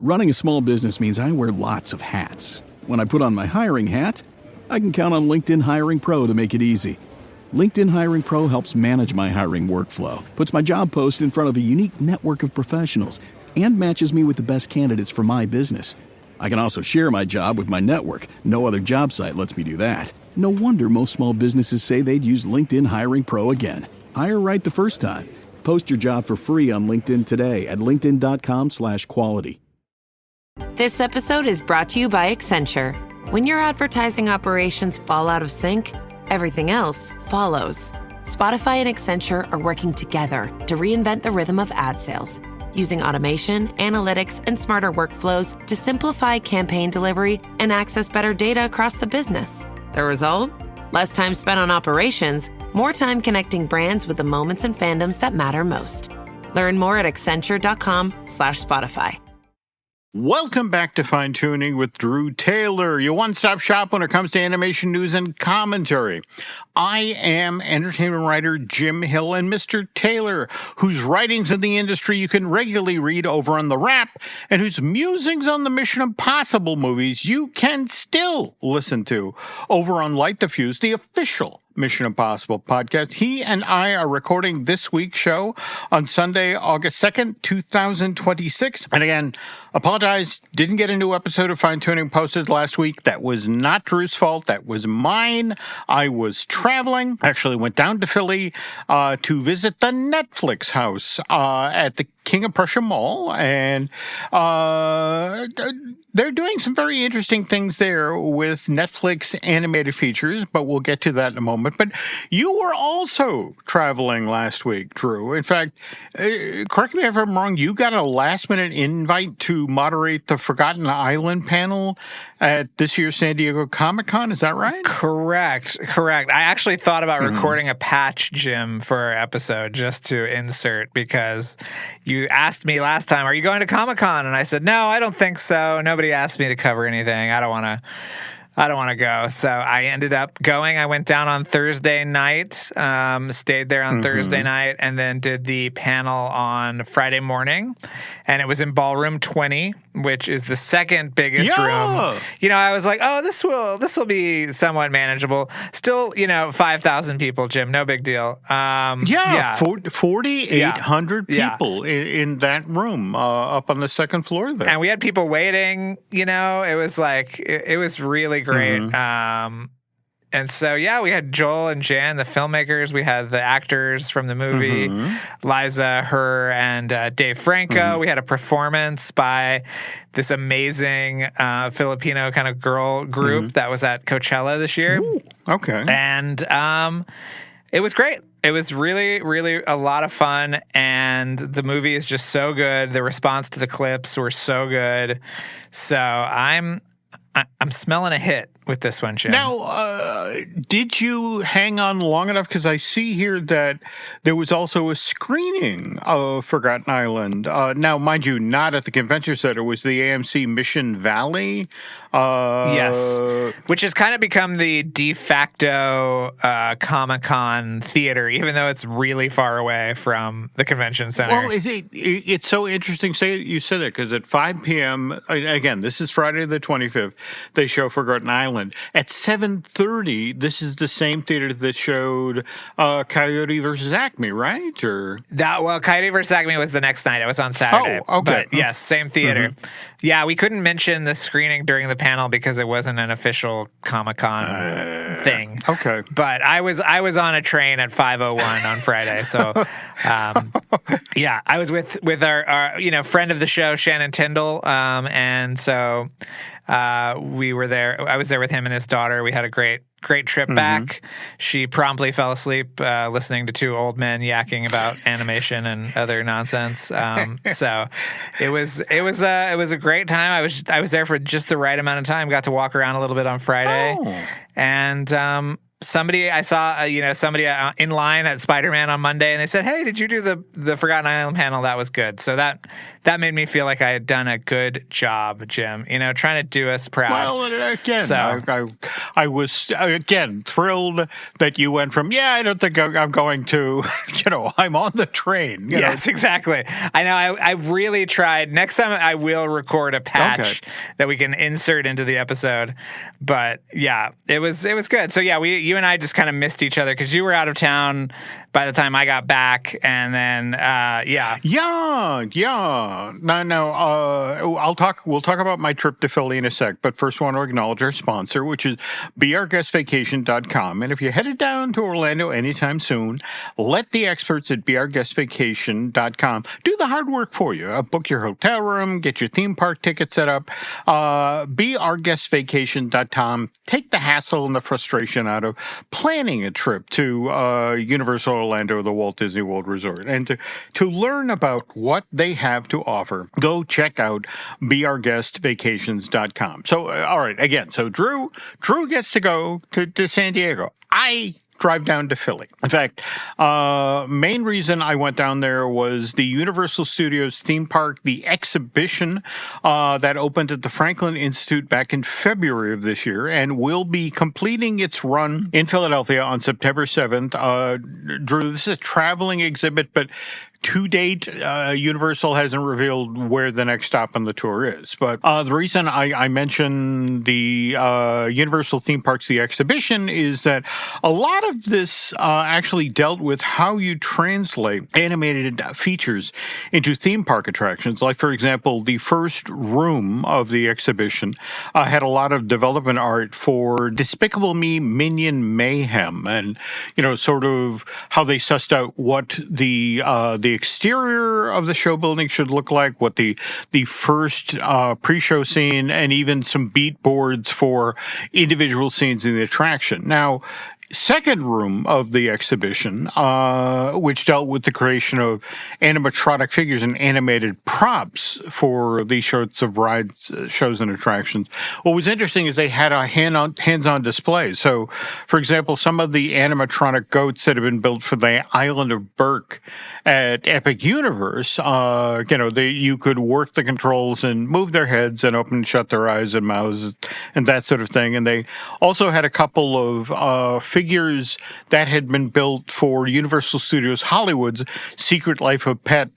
Running a small business means I wear lots of hats. When I put on my hiring hat, I can count on LinkedIn Hiring Pro to make it easy. LinkedIn Hiring Pro helps manage my hiring workflow, puts my job post in front of a unique network of professionals, and matches me with the best candidates for my business. I can also share my job with my network. No other job site lets me do that. No wonder most small businesses say they'd use LinkedIn Hiring Pro again. Hire right the first time. Post your job for free on LinkedIn today at linkedin.com/quality. This episode is brought to you by Accenture. When your advertising operations fall out of sync, everything else follows. Spotify and Accenture are working together to reinvent the rhythm of ad sales, using automation, analytics, and smarter workflows to simplify campaign delivery and access better data across the business. The result? Less time spent on operations, more time connecting brands with the moments and fandoms that matter most. Learn more at accenture.com/Spotify. Welcome back to Fine Tuning with Drew Taylor, your one-stop shop when it comes to animation news and commentary. I am entertainment writer Jim Hill, and Mr. Taylor, whose writings in the industry you can regularly read over on The Wrap, and whose musings on the Mission Impossible movies you can still listen to over on Light the Fuse, the official Mission Impossible podcast. He and I are recording this week's show on Sunday, August 2nd, 2026. And again, apologize, didn't get a new episode of Fine Tuning posted last week. That was not Drew's fault. That was mine. I was traveling. Actually went down to Philly to visit the Netflix house at the King of Prussia Mall, and they're doing some very interesting things there with Netflix animated features, but we'll get to that in a moment. But you were also traveling last week, Drew. In fact, correct me if I'm wrong, you got a last-minute invite to moderate the Forgotten Island panel at this year's San Diego Comic-Con. Is that right? Correct. I actually thought about recording a patch, Jim, for our episode just to insert, because you asked me last time, are you going to Comic-Con? And I said, no, I don't think so. Nobody asked me to cover anything. I don't want to go. So I ended up going. I went down on Thursday night, stayed there on Thursday night, and then did the panel on Friday morning. And it was in Ballroom 20, which is the second biggest room. You know, I was like, oh, this will be somewhat manageable. Still, 5,000 people, Jim. No big deal. 4,800 people in that room up on the second floor there. And we had people waiting. It was like, it was really great. And so, we had Joel and Jan, the filmmakers. We had the actors from the movie, Liza, her, and Dave Franco. We had a performance by this amazing Filipino kind of girl group that was at Coachella this year. Ooh, okay. And it was great. It was really, really a lot of fun, and the movie is just so good. The response to the clips were so good. So I'm smelling a hit with this one, Jim. Now, did you hang on long enough? Because I see here that there was also a screening of Forgotten Island. Now, mind you, not at the convention center. It was the AMC Mission Valley. Yes, which has kind of become the de facto Comic-Con theater, even though it's really far away from the convention center. Well, it's so interesting you said that, because at 5 p.m., again, this is Friday the 25th, they show Forgotten Island. At 7:30, this is the same theater that showed Coyote versus Acme, right? Coyote versus Acme was the next night. It was on Saturday. Oh, okay. But yes, same theater. Yeah, we couldn't mention the screening during the panel because it wasn't an official Comic-Con thing. Okay. But I was on a train at 5:01 on Friday, so I was with our friend of the show, Shannon Tyndall, and so we were there. I was there with him and his daughter. We had a great trip back. She promptly fell asleep listening to two old men yakking about animation and other nonsense. So it was a great time. I was there for just the right amount of time. Got to walk around a little bit on Friday, and somebody I saw, somebody in line at Spider-Man on Monday, and they said, "Hey, did you do the Forgotten Island panel? That was good." So that that made me feel like I had done a good job, Jim, trying to do us proud. Well, again, I was, again, thrilled that you went from, I don't think I'm going to, I'm on the train. Yes, exactly. I know. I really tried. Next time I will record a patch that we can insert into the episode. But yeah, it was good. So yeah, you and I just kind of missed each other because you were out of town by the time I got back, and then we'll talk about my trip to Philly in a sec, but first I want to acknowledge our sponsor, which is beourguestvacation.com. And if you're headed down to Orlando anytime soon, let the experts at beourguestvacation.com do the hard work for you. Book your hotel room, get your theme park ticket set up. Beourguestvacation.com. Take the hassle and the frustration out of planning a trip to Universal Orlando, the Walt Disney World Resort. And to learn about what they have to offer, go check out beourguestvacations.com. So, all right, again, so Drew gets to go to San Diego. I drive down to Philly. In fact, main reason I went down there was the Universal Studios theme park, the exhibition that opened at the Franklin Institute back in February of this year and will be completing its run in Philadelphia on September 7th. Drew, this is a traveling exhibit, but to date, Universal hasn't revealed where the next stop on the tour is. But the reason I mention the Universal theme parks, the exhibition, is that a lot of this actually dealt with how you translate animated features into theme park attractions. Like, for example, the first room of the exhibition had a lot of development art for Despicable Me Minion Mayhem, and sort of how they sussed out what the exterior of the show building should look like, what the first pre-show scene, and even some beat boards for individual scenes in the attraction. Now, second room of the exhibition, which dealt with the creation of animatronic figures and animated props for these sorts of rides, shows, and attractions. What was interesting is they had a hands-on display. So, for example, some of the animatronic goats that have been built for the island of Berk at Epic Universe, you could work the controls and move their heads and open and shut their eyes and mouths and that sort of thing. And they also had a couple of figures that had been built for Universal Studios Hollywood's Secret Life of Pet,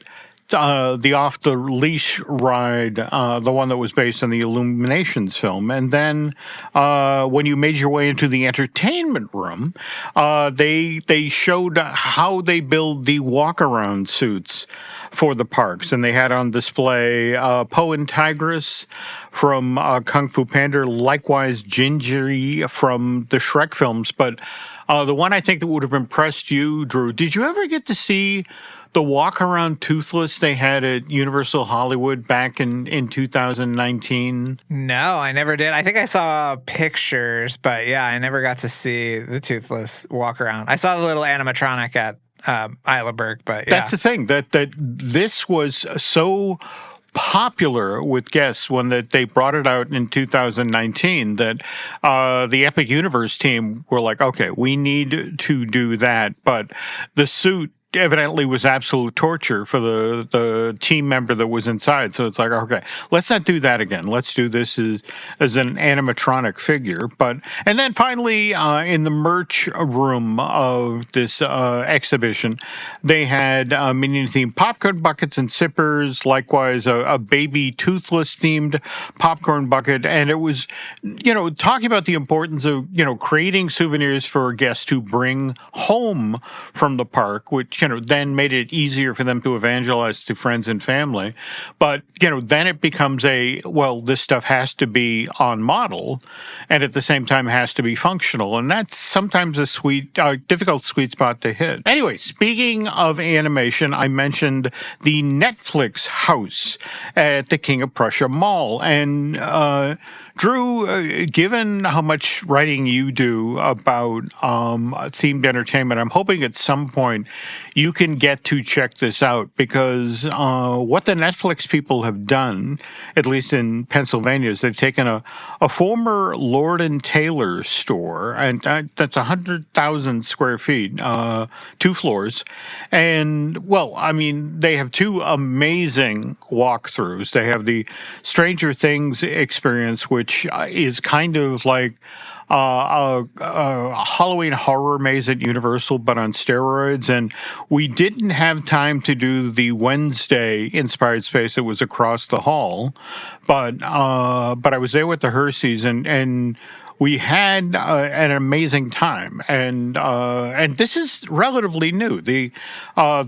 the off-the-leash ride, the one that was based on the Illuminations film. And then when you made your way into the entertainment room, they showed how they build the walk-around suits for the parks. And they had on display Poe and Tigress from Kung Fu Panda, likewise Gingy from the Shrek films. But the one I think that would have impressed you, Drew, did you ever get to see the walk-around Toothless they had at Universal Hollywood back in 2019? No, I never did. I think I saw pictures, but yeah, I never got to see the Toothless walk-around. I saw the little animatronic at Isla Berg, but yeah. That's the thing, that this was so popular with guests when they brought it out in 2019 that the Epic Universe team were like, okay, we need to do that. But the suit evidently was absolute torture for the team member that was inside. So it's like, okay, let's not do that again. Let's do this as an animatronic figure. And then finally, in the merch room of this exhibition, they had Minion-themed popcorn buckets and sippers, likewise a baby Toothless-themed popcorn bucket. And it was, talking about the importance of, creating souvenirs for guests to bring home from the park, which then made it easier for them to evangelize to friends and family. But, then it becomes this stuff has to be on model and at the same time has to be functional. And that's sometimes a difficult sweet spot to hit. Anyway, speaking of animation, I mentioned the Netflix house at the King of Prussia Mall. And, Drew, given how much writing you do about themed entertainment, I'm hoping at some point you can get to check this out, because what the Netflix people have done, at least in Pennsylvania, is they've taken a former Lord & Taylor store, and that's 100,000 square feet, 2 floors. And, well, I mean, they have 2 amazing walkthroughs. They have the Stranger Things experience, which is kind of like a Halloween horror maze at Universal, but on steroids. And we didn't have time to do the Wednesday-inspired space that was across the hall, but I was there with the Herseys, and we had an amazing time, and this is relatively new. The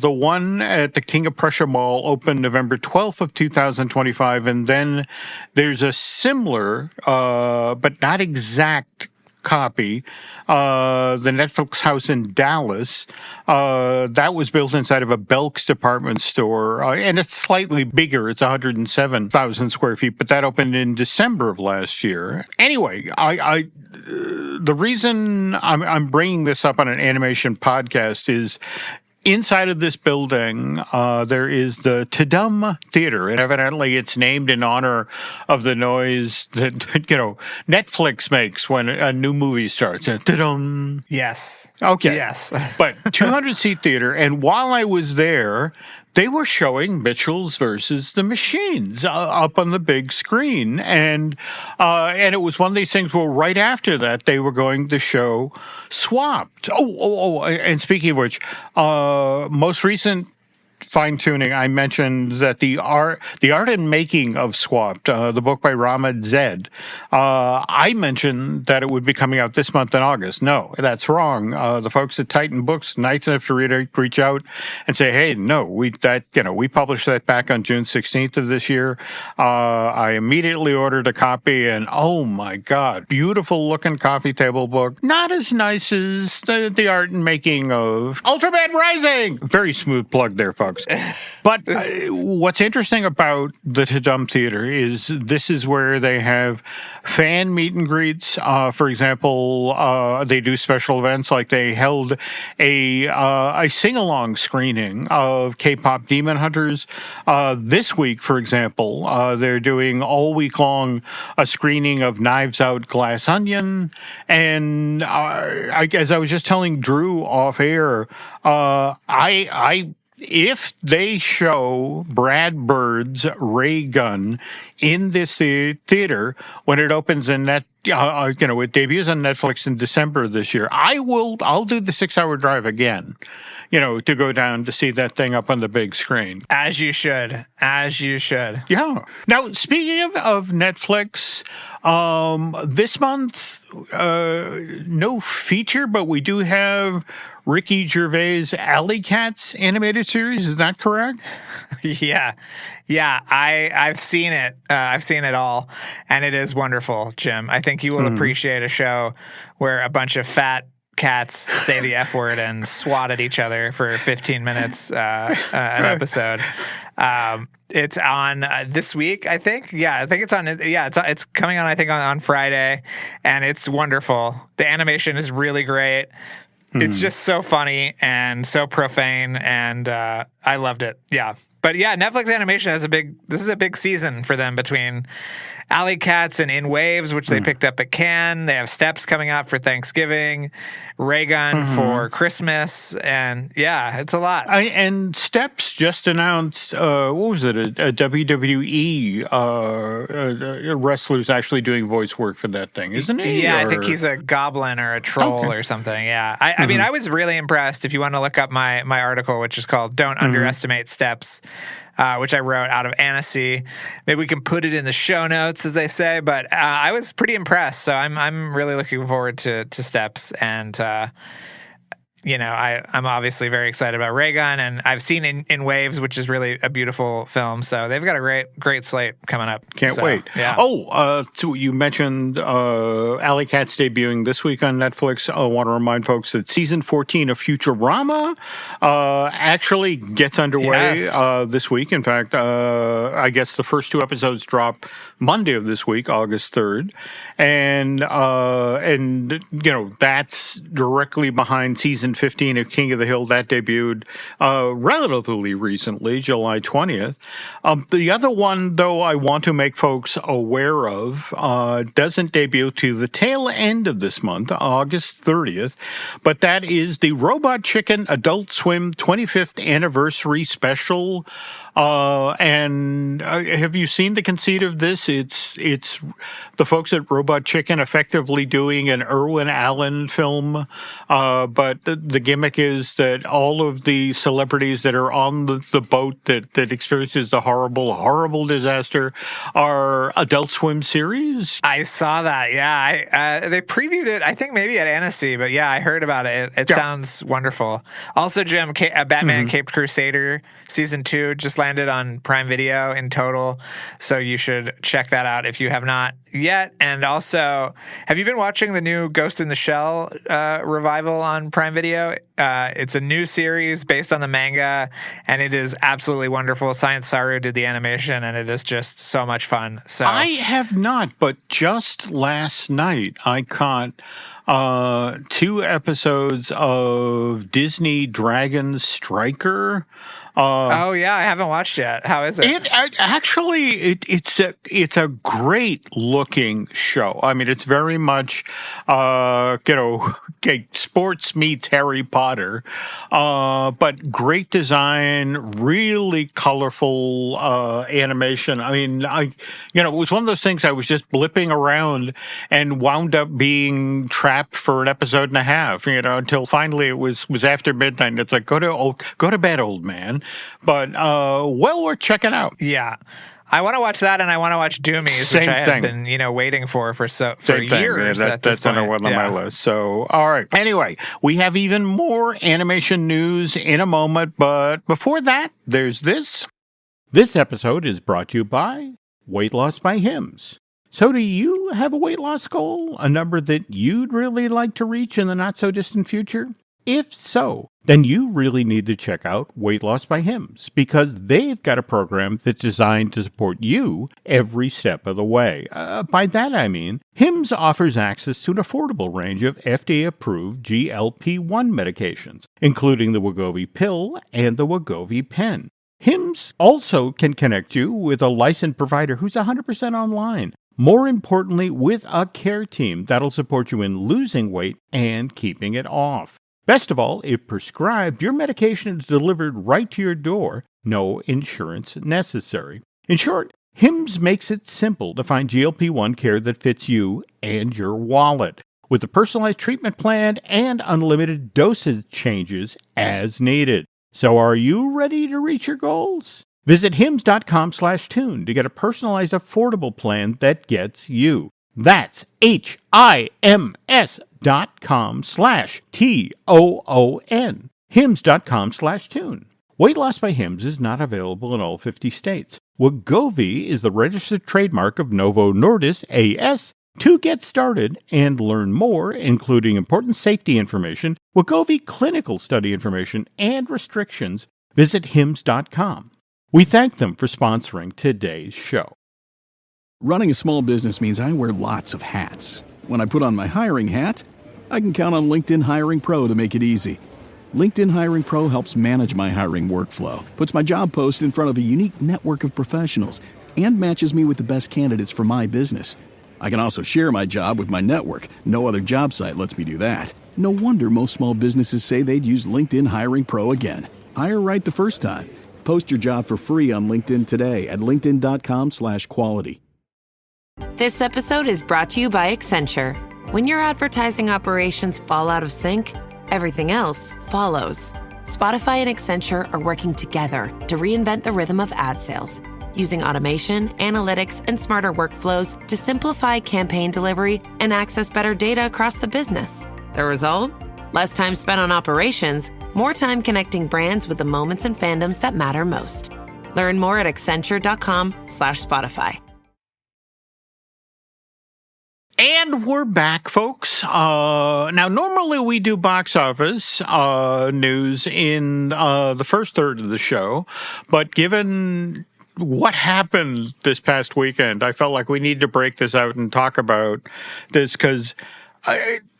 one at the King of Prussia Mall opened November 12th of 2025, and then there's a similar but not exact copy, the Netflix house in Dallas, that was built inside of a Belk's department store, and it's slightly bigger. It's 107,000 square feet, but that opened in December of last year. Anyway, the reason I'm bringing this up on an animation podcast is, inside of this building, there is the Tudum Theater, and evidently it's named in honor of the noise that, Netflix makes when a new movie starts. Tudum. Yes. Okay. Yes. But 200-seat theater, and while I was there, they were showing Mitchell's versus the Machines up on the big screen, and it was one of these things where right after that they were going to show Swapped. And speaking of which, most recent fine-tuning, I mentioned that the art and making of Swapped, the book by Ramad Zed, I mentioned that it would be coming out this month in August. No, that's wrong. The folks at Titan Books, nice enough to reach out and say, hey, no, we published that back on June 16th of this year. I immediately ordered a copy, and oh my God, beautiful looking coffee table book. Not as nice as the art and making of Ultraman Rising. Very smooth plug there, folks. But what's interesting about the Tudum Theater is this is where they have fan meet and greets. For example, they do special events, like they held a sing-along screening of K-pop Demon Hunters. This week, for example, they're doing all week long a screening of Knives Out, Glass Onion. And as I was just telling Drew off air, if they show Brad Bird's Ray Gun in this theater when it opens in that, it debuts on Netflix in December of this year, I'll do the 6-hour drive again, to go down to see that thing up on the big screen. As you should. Yeah. Now, speaking of Netflix, this month, no feature, but we do have Ricky Gervais' Alley Cats animated series. Is that correct? Yeah. I've seen it. I've seen it all, and it is wonderful, Jim. I think you will appreciate a show where a bunch of fat cats say the F word and swat at each other for 15 minutes an episode. It's on this week, I think. Yeah, I think it's on. Yeah, it's coming on, I think, on Friday, and it's wonderful. The animation is really great. It's just so funny and so profane, and I loved it. Yeah. But yeah, Netflix animation this is a big season for them, between Alley Cats and In Waves, which they picked up at Cannes. They have Steps coming out for Thanksgiving, Raygun for Christmas, and yeah, it's a lot. And Steps just announced, what was it, a WWE wrestler's actually doing voice work for that thing, isn't he? Yeah, I think he's a goblin or a troll or something, yeah. I mean, I was really impressed. If you want to look up my article, which is called Don't Underestimate Steps, which I wrote out of Annecy. Maybe we can put it in the show notes, as they say. But I was pretty impressed, so I'm really looking forward to Steps. And I'm obviously very excited about Raygun, and I've seen in Waves, which is really a beautiful film. So they've got a great slate coming up. Can't wait. Yeah. So you mentioned Alley Cat's debuting this week on Netflix. I want to remind folks that season 14 of Futurama actually gets underway this week. In fact, I guess the first 2 episodes drop Monday of this week, August 3rd. And that's directly behind season 15 of King of the Hill that debuted relatively recently, July 20th. The other one, though, I want to make folks aware of doesn't debut to the tail end of this month, August 30th, but that is the Robot Chicken Adult Swim 25th Anniversary Special. And have you seen the conceit of this? It's the folks at Robot Chicken effectively doing an Irwin Allen film, but the gimmick is that all of the celebrities that are on the boat that experiences the horrible disaster are Adult Swim series. I saw that. Yeah, they previewed it. I think maybe at Annecy, but yeah, I heard about it. It sounds wonderful. Also, Jim, Batman Caped Crusader season 2 just landed on Prime Video in total, so you should check that out if you have not yet. And also, have you been watching the new Ghost in the Shell revival on Prime Video? It's a new series based on the manga, and it is absolutely wonderful. Science Saru did the animation, and it is just so much fun. So I have not, but just last night I caught 2 episodes of Disney Dragon Striker. I haven't watched yet. How is it? It's a great looking show. I mean, it's very much sports meets Harry Potter, but great design, really colorful animation. I mean, it was one of those things I was just blipping around and wound up being trapped for an episode and a half. Until finally it was after midnight. And it's like go to bed, old man. But well worth checking out. Yeah. I want to watch that, and I want to watch Doomies, which I have been, waiting for years. Yeah, that's another one on my list. So, all right. Anyway, we have even more animation news in a moment, but before that, there's this. This episode is brought to you by Weight Loss by Hims. So do you have a weight loss goal, a number that you'd really like to reach in the not-so-distant future? If so, then you really need to check out Weight Loss by Hims, because they've got a program that's designed to support you every step of the way. By that I mean, Hims offers access to an affordable range of FDA-approved GLP-1 medications, including the Wegovy pill and the Wegovy pen. Hims also can connect you with a licensed provider who's 100% online. More importantly, with a care team that'll support you in losing weight and keeping it off. Best of all, if prescribed, your medication is delivered right to your door, no insurance necessary. In short, Hims makes it simple to find GLP-1 care that fits you and your wallet, with a personalized treatment plan and unlimited dosage changes as needed. So are you ready to reach your goals? Visit hims.com/tune to get a personalized, affordable plan that gets you. That's HIMS.com/TOON. Hims.com/tune. Weight Loss by Hims is not available in all 50 states. Wegovy is the registered trademark of Novo Nordisk AS. To get started and learn more, including important safety information, Wegovy clinical study information, and restrictions, visit hims.com. We thank them for sponsoring today's show. Running a small business means I wear lots of hats. When I put on my hiring hat, I can count on LinkedIn Hiring Pro to make it easy. LinkedIn Hiring Pro helps manage my hiring workflow, puts my job post in front of a unique network of professionals, and matches me with the best candidates for my business. I can also share my job with my network. No other job site lets me do that. No wonder most small businesses say they'd use LinkedIn Hiring Pro again. Hire right the first time. Post your job for free on LinkedIn today at linkedin.com/quality. This episode is brought to you by Accenture. When your advertising operations fall out of sync, everything else follows. Spotify and Accenture are working together to reinvent the rhythm of ad sales, using automation, analytics, and smarter workflows to simplify campaign delivery and access better data across the business. The result? Less time spent on operations, more time connecting brands with the moments and fandoms that matter most. Learn more at Accenture.com/Spotify. And we're back, folks. Now, normally we do box office news in the first third of the show, but given what happened this past weekend, I felt like we need to break this out and talk about this because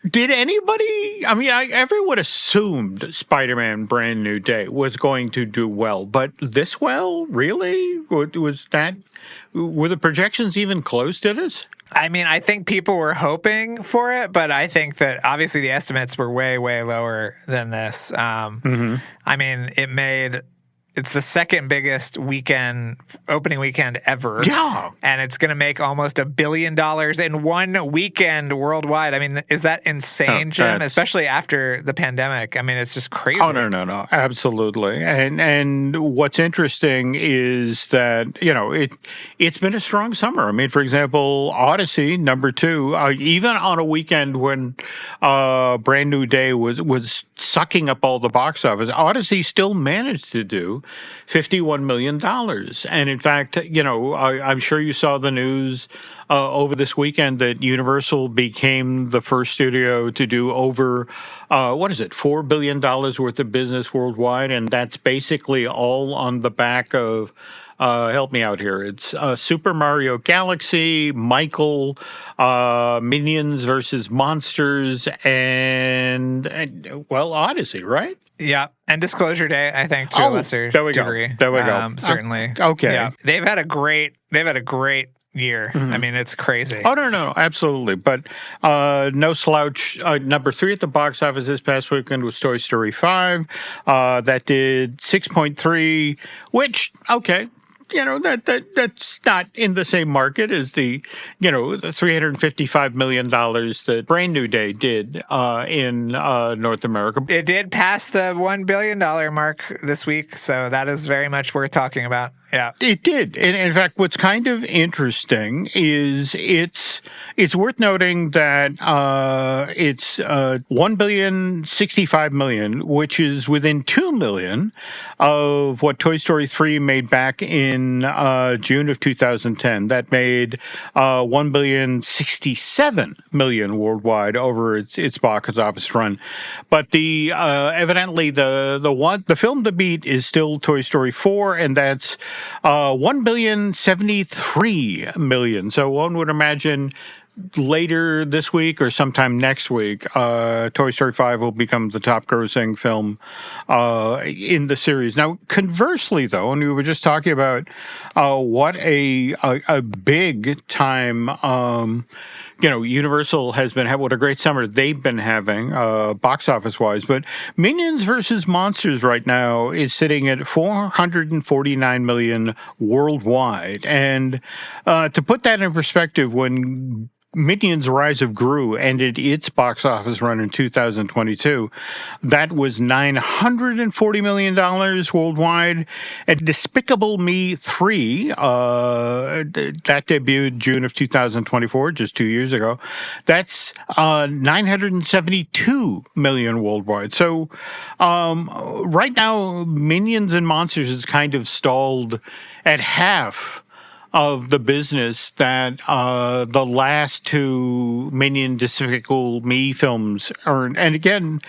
did anybody, everyone assumed Spider-Man Brand New Day was going to do well, but this well, really? Were the projections even close to this? I mean, I think people were hoping for it, but I think that obviously the estimates were way, way lower than this. I mean, it's the second biggest opening weekend ever. Yeah. And it's going to make almost $1 billion in one weekend worldwide. I mean, is that insane, Jim? Especially after the pandemic. I mean, it's just crazy. Oh, no. Absolutely. And what's interesting is that, it's been a strong summer. I mean, for example, Odyssey, number 2, even on a weekend when Brand New Day was sucking up all the box office, Odyssey still managed to do $51 million. And in fact, I'm sure you saw the news over this weekend that Universal became the first studio to do over, $4 billion worth of business worldwide. And that's basically all on the back of, help me out here. It's Super Mario Galaxy, Michael, Minions versus Monsters, and Odyssey, right? Yeah, and Disclosure Day, I think, to a lesser degree. There we go. Certainly. Okay. Yeah. They've had a great year. I mean, it's crazy. Oh, no, absolutely. But no slouch. Number 3 at the box office this past weekend was Toy Story 5. That did 6.3, which, okay. That's not in the same market as the $355 million that Brand New Day did in North America. It did pass the $1 billion mark this week, so that is very much worth talking about. Yeah, it did. And in fact, what's kind of interesting is it's worth noting that it's $1.065 billion, which is within $2 million of what Toy Story 3 made back in June of 2010. That made $1.067 billion worldwide over its box office run. But the evidently the film to beat is still Toy Story 4, and that's $1.073 billion. So one would imagine later this week or sometime next week, Toy Story 5 will become the top-grossing film in the series. Now, conversely, though, and we were just talking about what a big time Universal has been having, what a great summer they've been having, box office-wise. But Minions versus Monsters right now is sitting at $449 million worldwide. And to put that in perspective, when Minions Rise of Gru ended its box office run in 2022. That was $940 million worldwide. And Despicable Me 3, that debuted June of 2024, just 2 years ago. That's $972 million worldwide. So right now, Minions and Monsters is kind of stalled at half of the business that the last 2 Minion Despicable Me films earned. And again,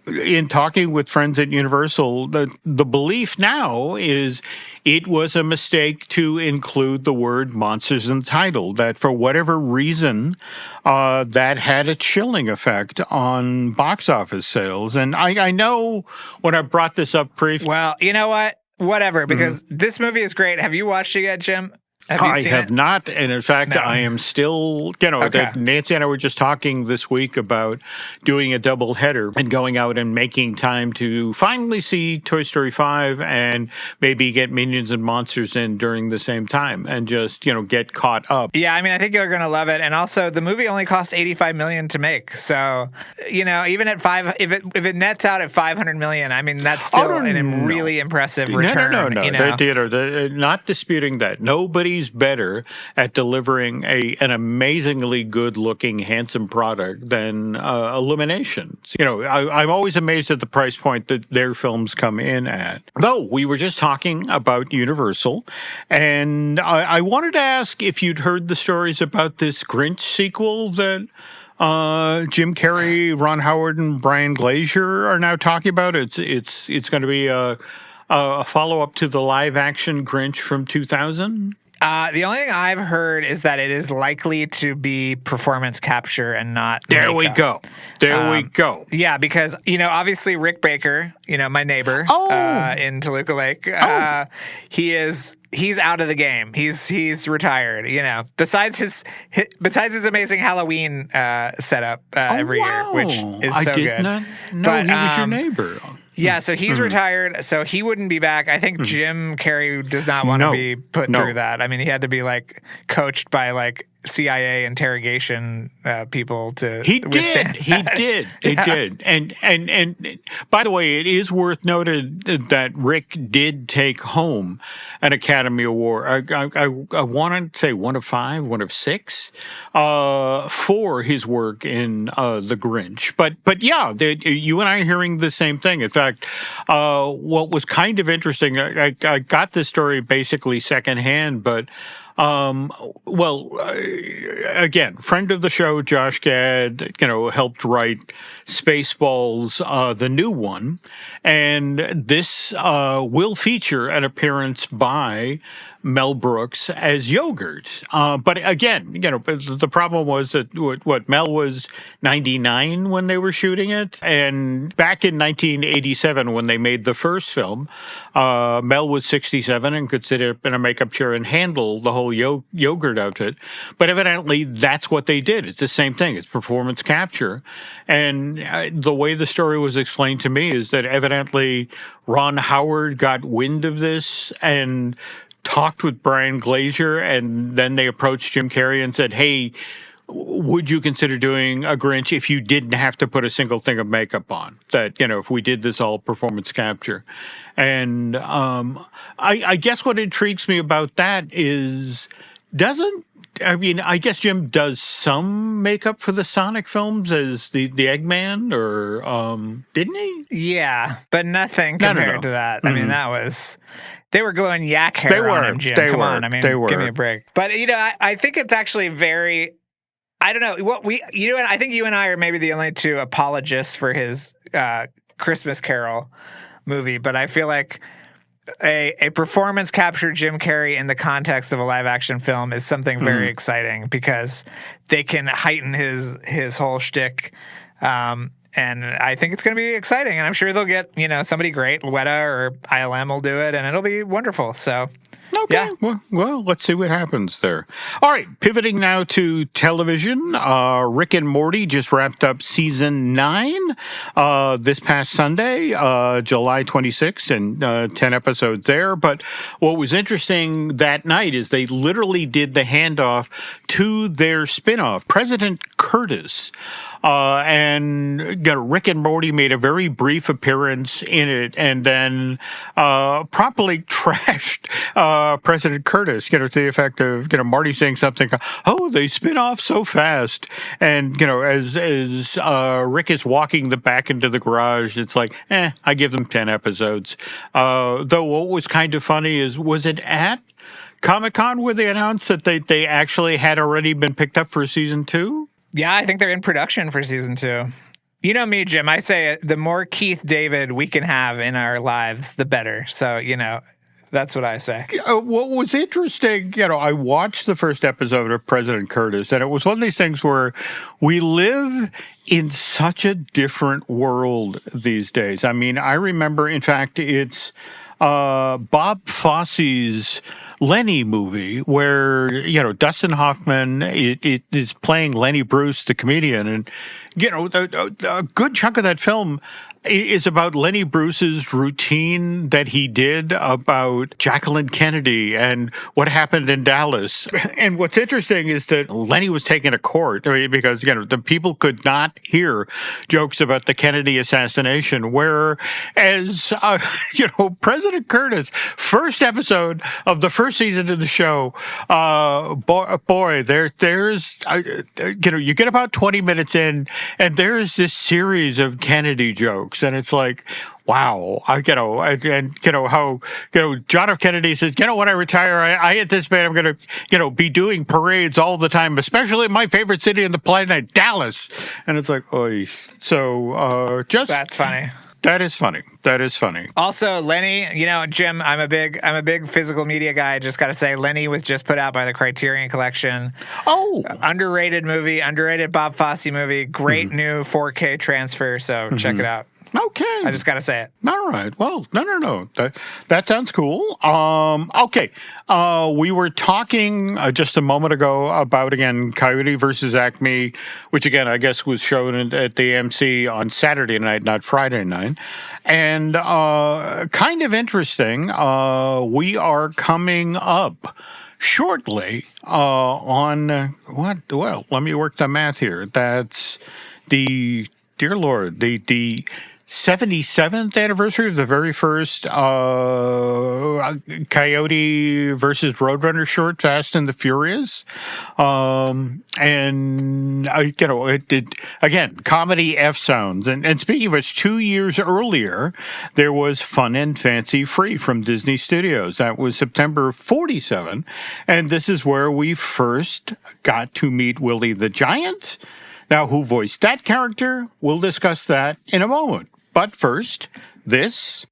in talking with friends at Universal, the belief now is it was a mistake to include the word monsters in the title, that for whatever reason, that had a chilling effect on box office sales. And I know when I brought this up briefly. Well, you know what? Whatever, because this movie is great. Have you watched it yet, Jim? I have not, and in fact, I am still, Nancy and I were just talking this week about doing a double header and going out and making time to finally see Toy Story 5 and maybe get Minions and Monsters in during the same time and just, get caught up. Yeah, I mean, I think you're going to love it. And also, the movie only cost $85 million to make. So, even at if it nets out at $500 million, I mean, that's still really impressive return. No. Not disputing that. Nobody ways better at delivering an amazingly good-looking, handsome product than Illumination. You know, I'm always amazed at the price point that their films come in at. Though, we were just talking about Universal, and I wanted to ask if you'd heard the stories about this Grinch sequel that Jim Carrey, Ron Howard, and Brian Glazer are now talking about. It's going to be a follow-up to the live-action Grinch from 2000. The only thing I've heard is that it is likely to be performance capture and not There makeup. we go. There we go. Yeah, because, you know, obviously Rick Baker, you know, my neighbor in Toluca Lake, he's out of the game. He's retired, you know. Besides his amazing Halloween setup every year, which is so good. I did not know he was your neighbor. Yeah, so he's retired, so he wouldn't be back. I think Jim Carrey does not want to be put through that. I mean, he had to be like coached by like CIA interrogation people to withstand that. He did. And by the way, it is worth noted that Rick did take home an Academy Award. I want to say one of 5, one of 6 for his work in The Grinch. But yeah, you and I are hearing the same thing. In fact, what was kind of interesting, I got this story basically secondhand, but again, friend of the show, Josh Gad, you know, helped write Spaceballs, the new one, and this will feature an appearance by Mel Brooks as Yogurt. But again, you know, the problem was that Mel was 99 when they were shooting it, and back in 1987 when they made the first film, Mel was 67 and could sit up in a makeup chair and handle the whole yogurt outfit. But evidently, that's what they did. It's the same thing. It's performance capture. And the way the story was explained to me is that evidently Ron Howard got wind of this and talked with Brian Glazer, and then they approached Jim Carrey and said, hey, would you consider doing a Grinch if you didn't have to put a single thing of makeup on? That, you know, if we did this all performance capture. And I guess what intrigues me about that is, I guess Jim does some makeup for the Sonic films as the Eggman, or didn't he? Yeah, but nothing compared to that. I mean, that was... They were glowing yak hair on him, Jim. Come on, I mean, give me a break. But, you know, I think it's actually very... I don't know. I think you and I are maybe the only two apologists for his Christmas Carol movie, but I feel like a performance capture Jim Carrey in the context of a live action film is something very exciting, because they can heighten his whole shtick. And I think it's going to be exciting, and I'm sure they'll get, you know, somebody great, Weta or ILM will do it, and it'll be wonderful. So, okay, yeah. Well, let's see what happens there. All right, pivoting now to television. Rick and Morty just wrapped up season 9 this past Sunday, July 26th, and 10 episodes there. But what was interesting that night is they literally did the handoff to their spinoff, President Curtis. And Rick and Morty made a very brief appearance in it, and then promptly trashed President Curtis, to the effect of, Marty saying something, oh, they spin off so fast. And, as Rick is walking back into the garage, it's like, I give them 10 episodes. Though what was kind of funny was it at Comic-Con where they announced that they actually had already been picked up for season 2? Yeah, I think they're in production for season 2. You know me, Jim. I say the more Keith David we can have in our lives, the better. So, that's what I say. What was interesting, I watched the first episode of President Curtis, and it was one of these things where we live in such a different world these days. I mean, I remember, in fact, it's Bob Fosse's Lenny movie where, Dustin Hoffman is playing Lenny Bruce, the comedian. And, a good chunk of that film, is about Lenny Bruce's routine that he did about Jacqueline Kennedy and what happened in Dallas. And what's interesting is that Lenny was taken to court because, the people could not hear jokes about the Kennedy assassination, whereas, President Curtis, first episode of the first season of the show, there's you get about 20 minutes in, and there's this series of Kennedy jokes, and it's like, wow, how John F. Kennedy says, when I retire, I anticipate I'm going to, be doing parades all the time, especially in my favorite city on the planet, Dallas. And it's like, oy. So, that's funny. That is funny. That is funny. Also, Lenny, Jim, I'm a big physical media guy. Just got to say, Lenny was just put out by the Criterion Collection. Oh, underrated movie, underrated Bob Fosse movie. Great new 4K transfer. So check it out. Okay. I just got to say it. All right. Well, no. That sounds cool. Okay. We were talking just a moment ago about, again, Coyote versus Acme, which, again, I guess was shown at the AMC on Saturday night, not Friday night. And kind of interesting, we are coming up shortly on what? Well, let me work the math here. That's the, dear Lord, the 77th anniversary of the very first Coyote versus Roadrunner short, Fast and the Furious. Again, comedy F sounds. And speaking of which, 2 years earlier, there was Fun and Fancy Free from Disney Studios. That was September 47. And this is where we first got to meet Willie the Giant. Now, who voiced that character? We'll discuss that in a moment. But first, this.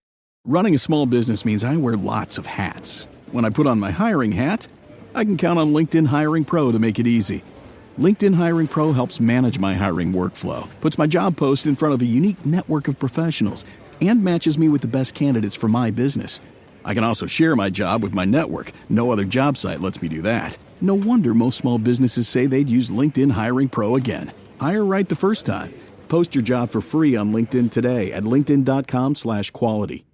Running a small business means I wear lots of hats. When I put on my hiring hat, I can count on LinkedIn Hiring Pro to make it easy. LinkedIn Hiring Pro helps manage my hiring workflow, puts my job post in front of a unique network of professionals, and matches me with the best candidates for my business. I can also share my job with my network. No other job site lets me do that. No wonder most small businesses say they'd use LinkedIn Hiring Pro again. Hire right the first time. Post your job for free on LinkedIn today at linkedin.com/quality.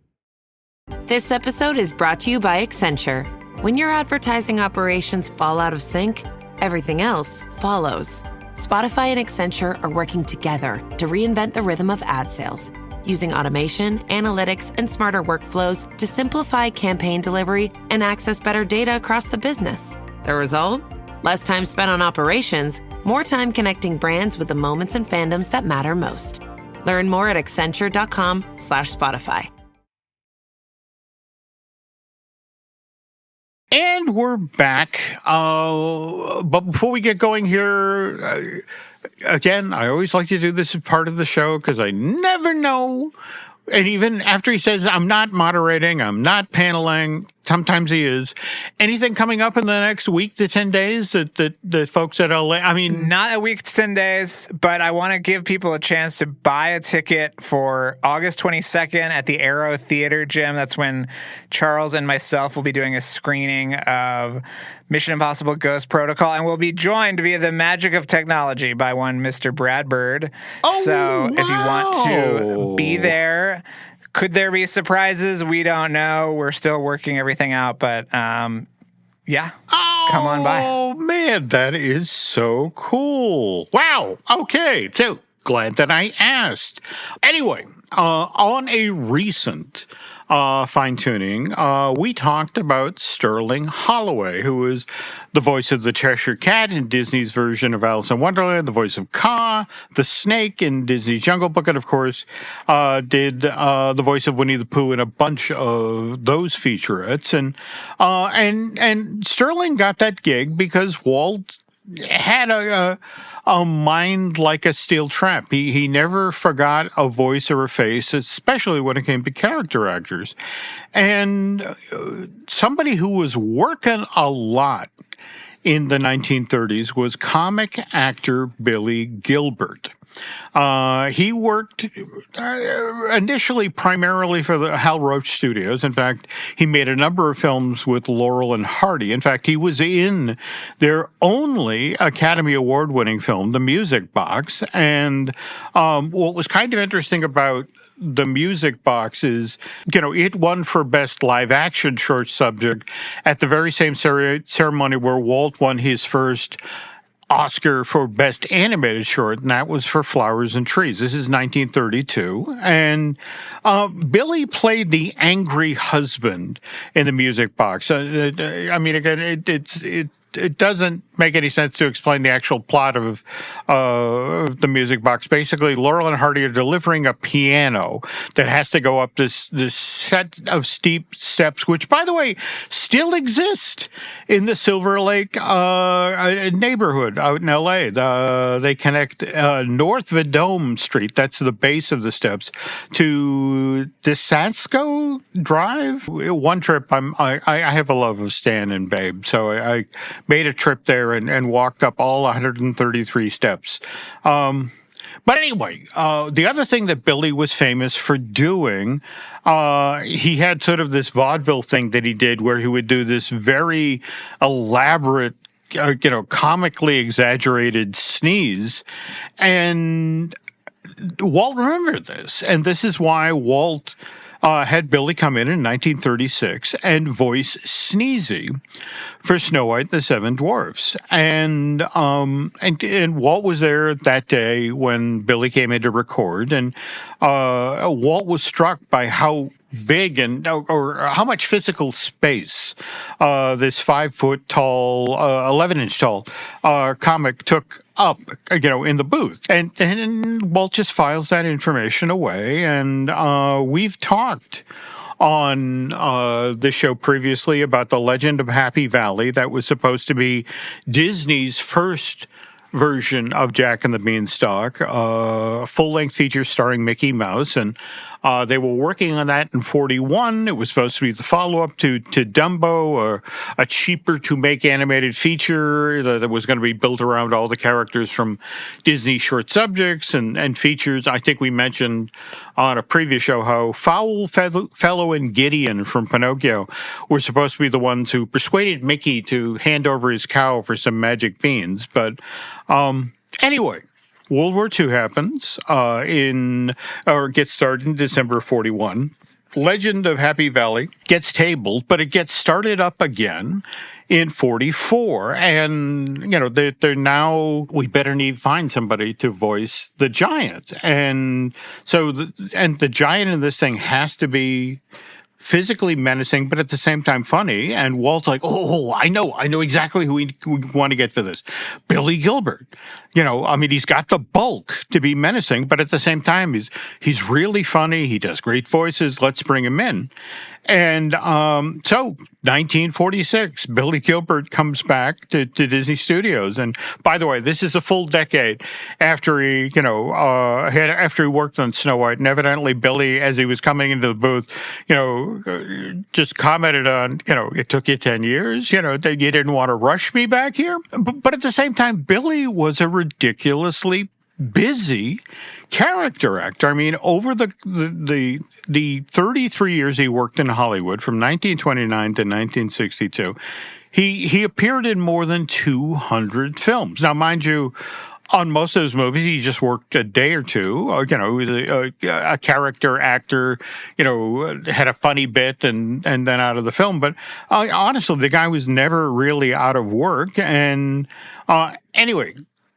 This episode is brought to you by Accenture. When your advertising operations fall out of sync, everything else follows. Spotify and Accenture are working together to reinvent the rhythm of ad sales, using automation, analytics, and smarter workflows to simplify campaign delivery and access better data across the business. The result? Less time spent on operations, more time connecting brands with the moments and fandoms that matter most. Learn more at Accenture.com/Spotify. And we're back. But before we get going here, again, I always like to do this as part of the show because I never know. And even after he says, I'm not moderating, I'm not paneling, sometimes he is. Anything coming up in the next week to 10 days that folks at LA, not a week to 10 days, but I want to give people a chance to buy a ticket for August 22nd at the Aero Theater, Jim. That's when Charles and myself will be doing a screening of Mission Impossible Ghost Protocol, and we'll be joined via the magic of technology by one Mr. Brad Bird. Oh, so wow. If you want to be there, could there be surprises? We don't know. We're still working everything out, but yeah, come on by. Oh, man, that is so cool. Wow. Okay, so glad that I asked. Anyway, on a recent fine-tuning, we talked about Sterling Holloway, who is the voice of the Cheshire Cat in Disney's version of Alice in Wonderland, the voice of Kaa, the snake in Disney's Jungle Book, and of course did the voice of Winnie the Pooh in a bunch of those featurettes. And Sterling got that gig because Walt had a mind like a steel trap. He never forgot a voice or a face, especially when it came to character actors. And somebody who was working a lot in the 1930s was comic actor Billy Gilbert. He worked initially primarily for the Hal Roach Studios. In fact, he made a number of films with Laurel and Hardy. In fact, he was in their only Academy Award-winning film, The Music Box. And what was kind of interesting about The Music Box is, it won for Best Live Action Short Subject at the very same ceremony where Walt won his first Oscar for Best Animated Short, and that was for Flowers and Trees. This is 1932. And Billy played the angry husband in The Music Box. I mean, again, it doesn't make any sense to explain the actual plot of The Music Box. Basically, Laurel and Hardy are delivering a piano that has to go up this set of steep steps, which, by the way, still exist in the Silver Lake neighborhood out in L.A. They connect North Vidome Street, that's the base of the steps, to Desasco Drive. One trip, I have a love of Stan and Babe, so I made a trip there and walked up all 133 steps. But anyway, the other thing that Billy was famous for doing, he had sort of this vaudeville thing that he did where he would do this very elaborate, comically exaggerated sneeze. And Walt remembered this. And this is why Walt had Billy come in 1936 and voice Sneezy for Snow White and the Seven Dwarfs. And Walt was there that day when Billy came in to record, and Walt was struck by how big or how much physical space this 5 foot tall, 11-inch tall comic took up, in the booth. And Walt just files that information away. And we've talked on this show previously about The Legend of Happy Valley. That was supposed to be Disney's first version of Jack and the Beanstalk, a full-length feature starring Mickey Mouse, and they were working on that in 1941. It was supposed to be the follow-up to Dumbo, or a cheaper-to-make animated feature that was going to be built around all the characters from Disney short subjects and features. I think we mentioned on a previous show how Foul Fellow and Gideon from Pinocchio were supposed to be the ones who persuaded Mickey to hand over his cow for some magic beans. But anyway, World War II happens gets started in December of 1941. Legend of Happy Valley gets tabled, but it gets started up again in 1944. And, they're now, we better find somebody to voice the Giant. And so, the Giant in this thing has to be physically menacing, but at the same time funny. And Walt's like, I know exactly who we want to get for this. Billy Gilbert. He's got the bulk to be menacing, but at the same time, he's really funny. He does great voices. Let's bring him in. And so 1946, Billy Gilbert comes back to Disney Studios. And by the way, this is a full decade after he, after he worked on Snow White. And evidently Billy, as he was coming into the booth, just commented on, it took you 10 years, that you didn't want to rush me back here. But at the same time, Billy was a ridiculously busy character actor. I mean, over the 33 years he worked in Hollywood, from 1929 to 1962, he appeared in more than 200 films. Now, mind you, on most of those movies, he just worked a day or two. A character actor, had a funny bit and then out of the film. But honestly, the guy was never really out of work. And anyway,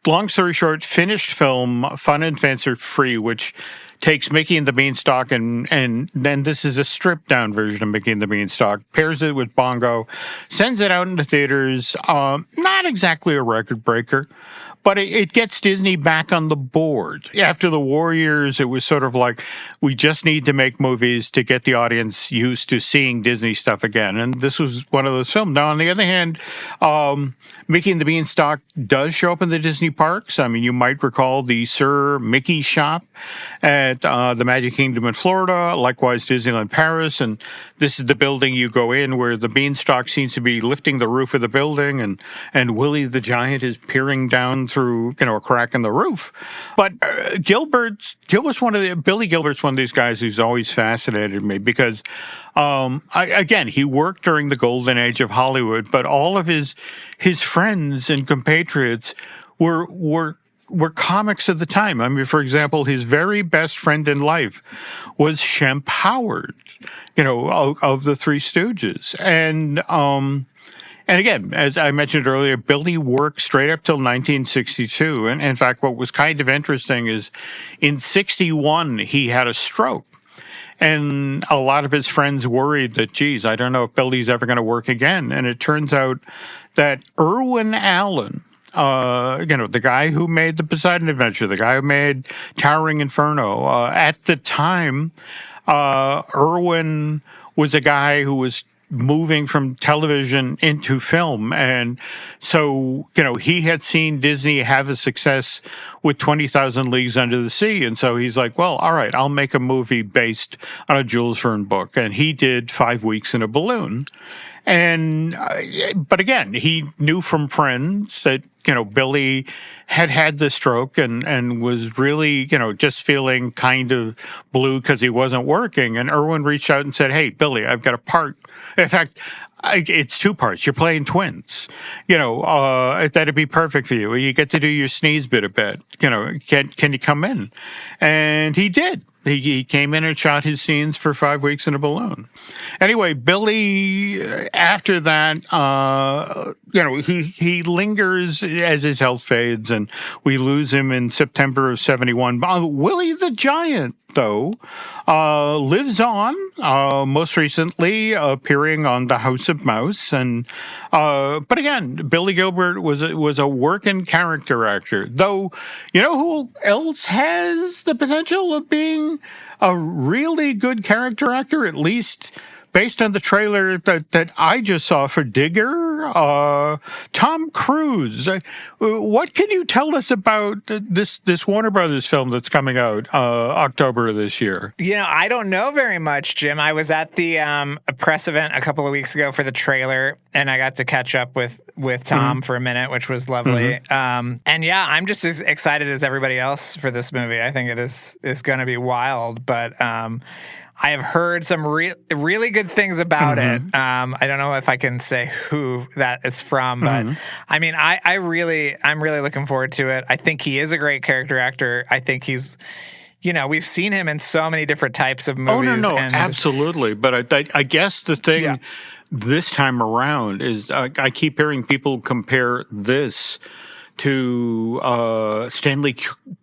long story short, finished film, Fun and Fancy Free, which takes Mickey and the Beanstalk and then this is a stripped down version of Mickey and the Beanstalk, pairs it with Bongo, sends it out into theaters. Not exactly a record breaker, but it gets Disney back on the board. After the war years, it was sort of like, we just need to make movies to get the audience used to seeing Disney stuff again. And this was one of those films. Now, on the other hand, Mickey and the Beanstalk does show up in the Disney parks. I mean, you might recall the Sir Mickey shop at at the Magic Kingdom in Florida, likewise Disneyland Paris, and this is the building you go in where the Beanstalk seems to be lifting the roof of the building, and Willie the Giant is peering down through a crack in the roof. But Billy Gilbert's one of these guys who's always fascinated me because, again, he worked during the golden age of Hollywood, but all of his friends and compatriots were comics of the time. I mean, for example, his very best friend in life was Shemp Howard, of the Three Stooges. And again, as I mentioned earlier, Billy worked straight up till 1962. And in fact, what was kind of interesting is in 61, he had a stroke. And a lot of his friends worried that, geez, I don't know if Billy's ever going to work again. And it turns out that Irwin Allen, the guy who made The Poseidon Adventure, the guy who made Towering Inferno, at the time, Irwin was a guy who was moving from television into film. And so, he had seen Disney have a success with 20,000 Leagues Under the Sea. And so he's like, well, all right, I'll make a movie based on a Jules Verne book. And he did 5 Weeks in a Balloon. And, but again, he knew from friends that, Billy had the stroke and was really, just feeling kind of blue because he wasn't working. And Irwin reached out and said, hey, Billy, I've got a part. In fact, it's 2 parts. You're playing twins. That'd be perfect for you. You get to do your sneeze bit a bit. Can you come in? And he did. He came in and shot his scenes for 5 Weeks in a Balloon. Anyway, Billy, after that, he lingers as his health fades, and we lose him in September of 71. Willie the Giant, though, lives on, most recently appearing on The House of Mouse. And but again, Billy Gilbert was a working character actor. Though, who else has the potential of being a really good character actor, at least based on the trailer that I just saw for Digger? Tom Cruise. What can you tell us about this Warner Brothers film that's coming out October of this year? I don't know very much, Jim. I was at the press event a couple of weeks ago for the trailer, and I got to catch up with Tom for a minute, which was lovely. And yeah, I'm just as excited as everybody else for this movie. I think it's going to be wild, but I have heard some really good things about it. I don't know if I can say who that is from, but I mean, I'm really looking forward to it. I think he is a great character actor. I think he's, we've seen him in so many different types of movies. Oh, no, absolutely. But I guess the thing this time around is I keep hearing people compare this to Stanley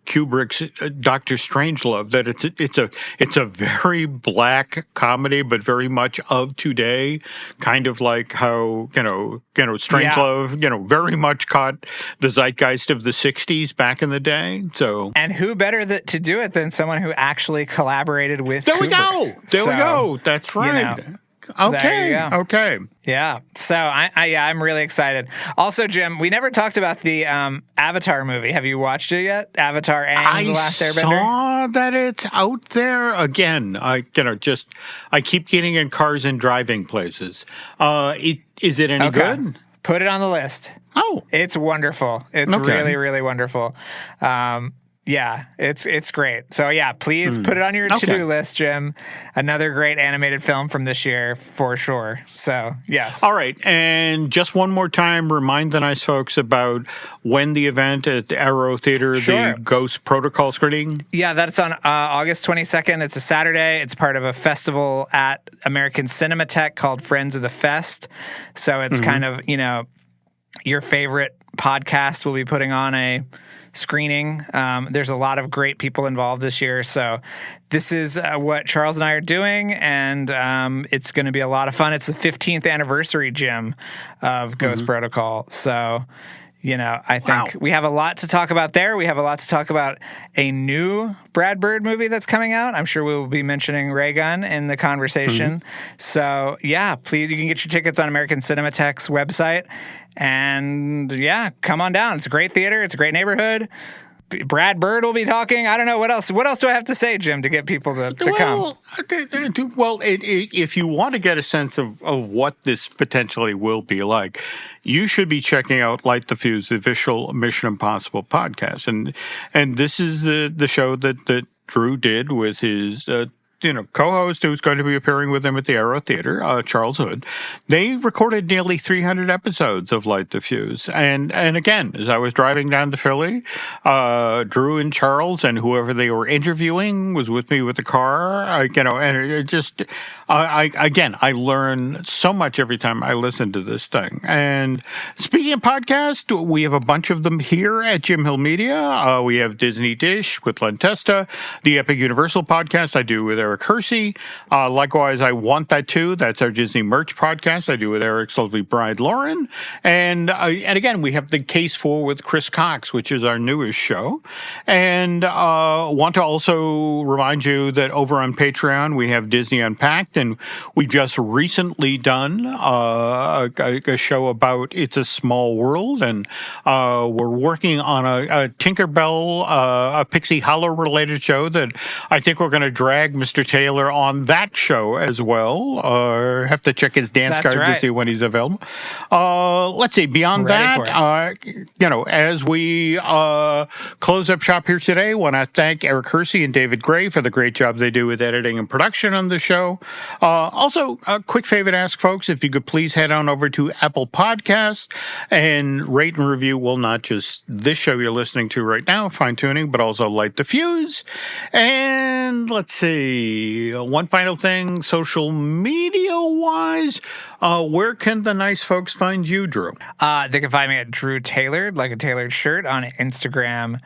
Kubrick's Dr. Strangelove, that it's a very black comedy, but very much of today, kind of like how Strangelove, very much caught the zeitgeist of the 60s back in the day. So, and who better to do it than someone who actually collaborated with Kubrick? There we go. That's right. Okay. Yeah. So I'm really excited. Also, Jim, we never talked about the Avatar movie. Have you watched it yet? Avatar and The Last Airbender? I saw that it's out there again. I keep getting in cars and driving places. Is it any good? Put it on the list. Oh, it's wonderful. It's really, really wonderful. Yeah, it's great. So yeah, please put it on your to-do list, Jim. Another great animated film from this year for sure. So yes. All right, and just one more time, remind the nice folks about when the event at the Arrow Theater, the Ghost Protocol screening. Yeah, that's on August 22nd. It's a Saturday. It's part of a festival at American Cinematheque called Friends of the Fest. So it's kind of, your favorite podcast will be putting on a screening. There's a lot of great people involved this year. So this is what Charles and I are doing, and it's going to be a lot of fun. It's the 15th anniversary, Jim, of Ghost Protocol. So, I think we have a lot to talk about there. We have a lot to talk about a new Brad Bird movie that's coming out. I'm sure we will be mentioning Ray Gun in the conversation. So, yeah, please, you can get your tickets on American Cinematheque's website. And, yeah, come on down. It's a great theater. It's a great neighborhood. Brad Bird will be talking. I don't know what else. What else do I have to say, Jim, to get people to come? Well, if you want to get a sense of what this potentially will be like, you should be checking out Light the Fuse, the official Mission Impossible podcast, and this is the show that Drew did with his co-host who's going to be appearing with him at the Aero Theater, Charles Hood. They recorded nearly 300 episodes of Light the Fuse. And again, as I was driving down to Philly, Drew and Charles and whoever they were interviewing was with me with the car, and it just, I learn so much every time I listen to this thing. And speaking of podcasts, we have a bunch of them here at Jim Hill Media. We have Disney Dish with Len Testa, the Epic Universal podcast I do with Eric Hersey. Likewise, I Want That Too. That's our Disney merch podcast I do with Eric's lovely bride, Lauren. And again, we have The Case For with Chris Cox, which is our newest show. And want to also remind you that over on Patreon, we have Disney Unpacked, and we just recently done a show about It's a Small World, and we're working on a Tinkerbell, a Pixie Hollow related show that I think we're going to drag Mr. Taylor on that show as well. Have to check his dance card to see when he's available. Let's see. Beyond that, as we close up shop here today, want to thank Eric Hersey and David Gray for the great job they do with editing and production on the show. Also, a quick favor to ask folks, if you could please head on over to Apple Podcasts and rate and review, well, not just this show you're listening to right now, Fine Tuning, but also Light the Fuse. And let's see, one final thing, social media-wise, where can the nice folks find you, Drew? They can find me at Drew Tailored, like a tailored shirt, on Instagram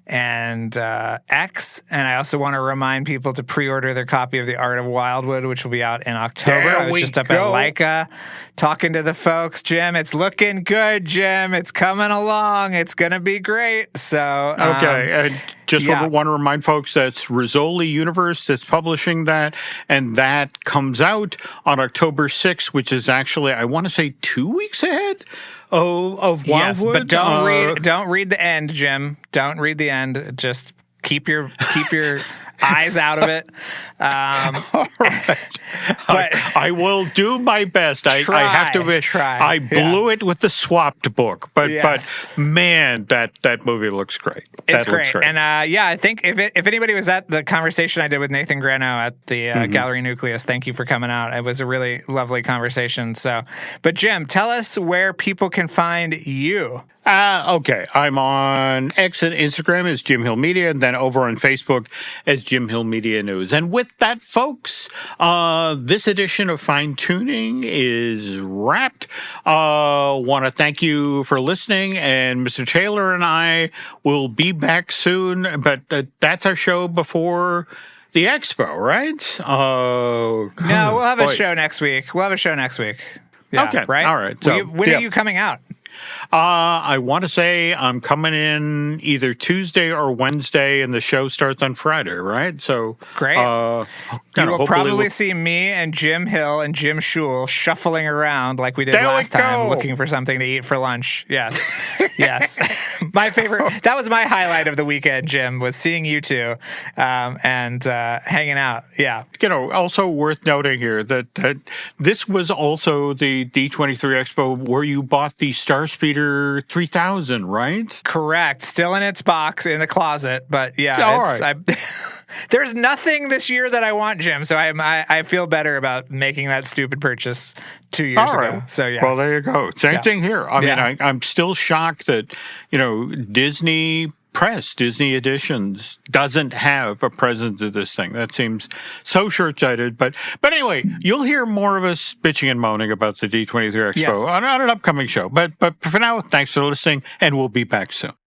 and X. And I also want to remind people to pre-order their copy of The Art of Wildwood, which will be out in October. I was just up at Leica talking to the folks. Jim, it's looking good, Jim. It's coming along. It's going to be great. So okay. And just want to remind folks that's Rizzoli Universe that's publishing that, and that comes out on October 6th, which is actually, I want to say, 2 weeks ahead of Wildwood. Yes, but don't read the end, Jim. Don't read the end. Just keep your eyes out of it. All right. But I will do my best. I have to admit, I blew it with the swapped book, but man, that movie looks great. It's great. And I think if anybody was at the conversation I did with Nathan Greno at the Gallery Nucleus, thank you for coming out. It was a really lovely conversation. So, but Jim, tell us where people can find you. Okay. I'm on X and Instagram as Jim Hill Media, and then over on Facebook as Jim Hill Media News. And with that, folks, this edition of Fine Tuning is wrapped. Want to thank you for listening, and Mr. Taylor and I will be back soon, but that's our show before the expo, right? No, we'll have a show next week. Yeah, okay. Right? All right. So, when are you coming out? I want to say I'm coming in either Tuesday or Wednesday, and the show starts on Friday, right? So great. You will probably see me and Jim Hill and Jim Schul shuffling around like we did last time, looking for something to eat for lunch. Yes. Yes. My favorite. That was my highlight of the weekend, Jim, was seeing you two and hanging out. Yeah. Also worth noting here that this was also the D23 Expo where you bought the Star Speeder 3000, right? Correct. Still in its box in the closet, but yeah. There's nothing this year that I want, Jim, so I feel better about making that stupid purchase 2 years ago. So yeah. Well, there you go. Same thing here. I mean, I'm still shocked that, Disney Press, Disney Editions, doesn't have a presence of this thing. That seems so short-sighted. But anyway, you'll hear more of us bitching and moaning about the D23 Expo on an upcoming show. But for now, thanks for listening, and we'll be back soon.